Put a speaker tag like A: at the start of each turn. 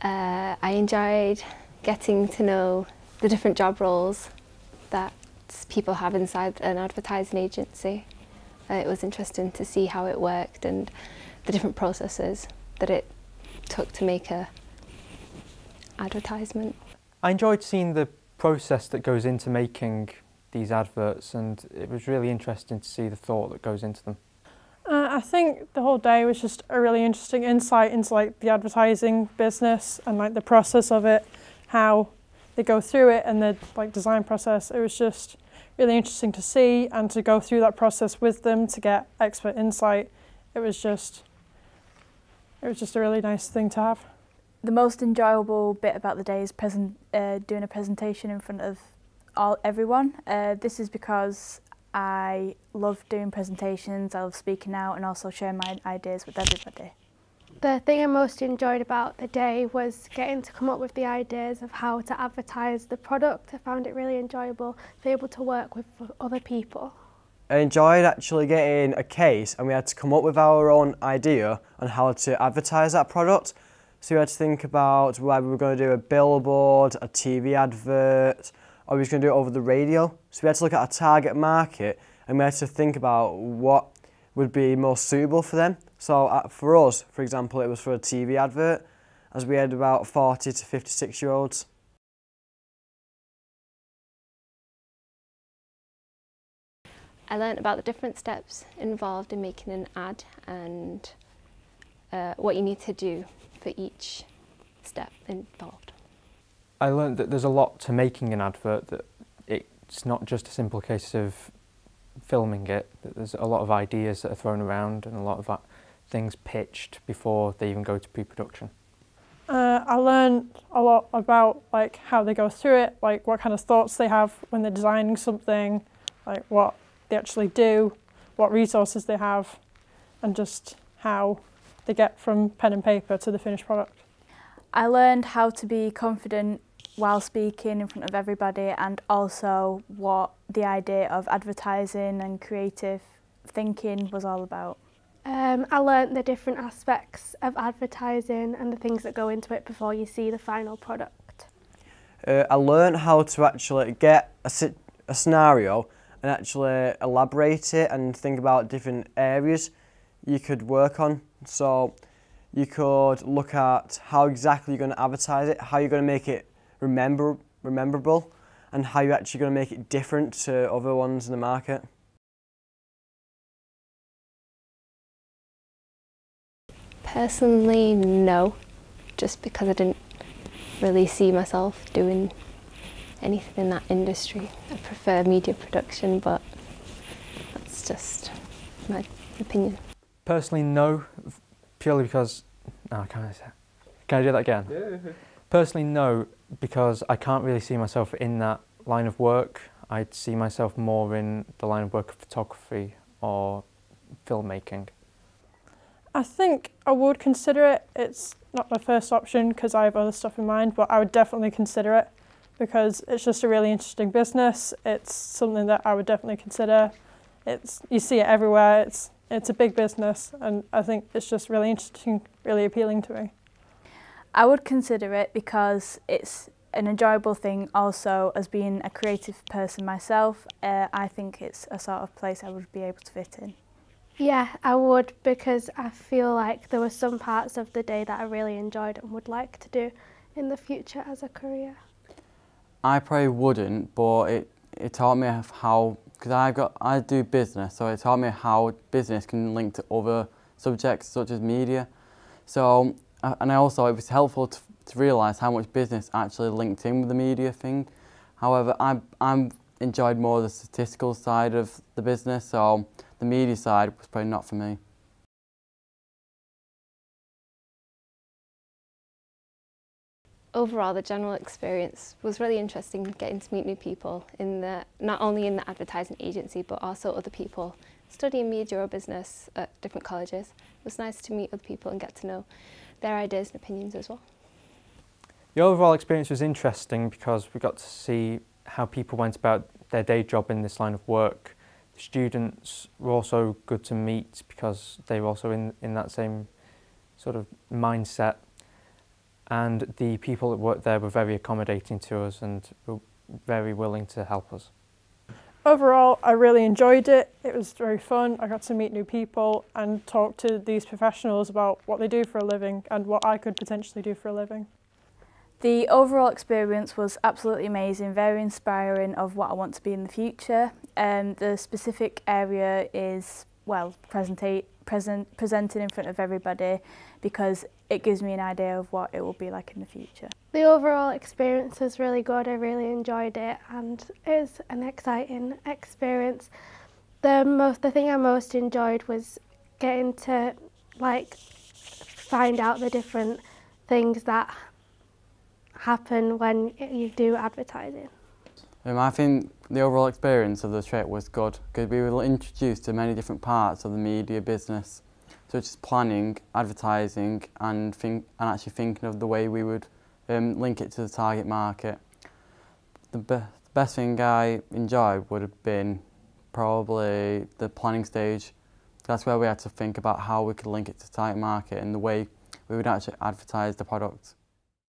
A: I enjoyed getting to know the different job roles that people have inside an advertising agency. It was interesting to see how it worked and the different processes that it took to make a advertisement.
B: I enjoyed seeing the process that goes into making these adverts, and it was really interesting to see the thought that goes into them.
C: I think the whole day was just a really interesting insight into the advertising business and the process of it, how they go through it and the design process. It was just really interesting to see and to go through that process with them to get expert insight. It was just a really nice thing to have.
D: The most enjoyable bit about the day is doing a presentation in front of everyone. This is because I love doing presentations, I love speaking out and also sharing my ideas with everybody.
E: The thing I most enjoyed about the day was getting to come up with the ideas of how to advertise the product. I found it really enjoyable to be able to work with other people.
F: I enjoyed actually getting a case and we had to come up with our own idea on how to advertise that product. So we had to think about whether we were going to do a billboard, a TV advert, or we were going to do it over the radio. So we had to look at our target market and we had to think about what would be most suitable for them. So for us, for example, it was for a TV advert, as we had about 40 to 56-year-olds.
A: I learned about the different steps involved in making an ad and what you need to do for each step involved.
B: I learned that there's a lot to making an advert, that it's not just a simple case of filming it, that there's a lot of ideas that are thrown around and a lot of things pitched before they even go to pre-production.
C: I learned a lot about how they go through it, what kind of thoughts they have when they're designing something, what they actually do, what resources they have, and just how they get from pen and paper to the finished product.
D: I learned how to be confident while speaking in front of everybody, and also what the idea of advertising and creative thinking was all about.
E: I learnt the different aspects of advertising and the things that go into it before you see the final product.
F: I learnt how to actually get a scenario and actually elaborate it and think about different areas you could work on. So you could look at how exactly you're going to advertise it, how you're going to make it rememberable, and how you're actually going to make it different to other ones in the market.
A: Personally, no, just because I didn't really see myself doing anything in that industry. I prefer media production, but that's just my opinion.
B: Personally, no, purely because... No, can I do that again? Yeah. Personally, no, because I can't really see myself in that line of work. I'd see myself more in the line of work of photography or filmmaking.
C: I think I would consider it. It's not my first option because I have other stuff in mind, but I would definitely consider it because it's just a really interesting business. It's something that I would definitely consider. You see it everywhere. It's a big business, and I think it's just really interesting, really appealing to me.
D: I would consider it because it's an enjoyable thing also. As being a creative person myself, I think it's a sort of place I would be able to fit in.
E: Yeah, I would, because I feel like there were some parts of the day that I really enjoyed and would like to do in the future as a career.
G: I probably wouldn't, but it taught me how, because I do business, so it taught me how business can link to other subjects such as media. So, and also it was helpful to realise how much business actually linked in with the media thing. However, I'm enjoyed more the statistical side of the business, so the media side was probably not for me.
A: Overall, the general experience was really interesting, getting to meet new people not only in the advertising agency but also other people studying media or business at different colleges. It was nice to meet other people and get to know their ideas and opinions as well.
B: The overall experience was interesting because we got to see how people went about their day job in this line of work. The students were also good to meet because they were also in that same sort of mindset. and the people that worked there were very accommodating to us and were very willing to help us.
C: Overall, I really enjoyed it. It was very fun. I got to meet new people and talk to these professionals about what they do for a living and what I could potentially do for a living.
D: The overall experience was absolutely amazing, very inspiring of what I want to be in the future. The specific area is, well, presenting in front of everybody, because it gives me an idea of what it will be like in the future.
E: The overall experience was really good. I really enjoyed it, and it was an exciting experience. The thing I most enjoyed was getting to find out the different things that happen when you do advertising.
G: I think the overall experience of the trip was good because we were introduced to many different parts of the media business, such as planning, advertising, and actually thinking of the way we would link it to the target market. The best thing I enjoyed would have been probably the planning stage. That's where we had to think about how we could link it to the target market and the way we would actually advertise the product.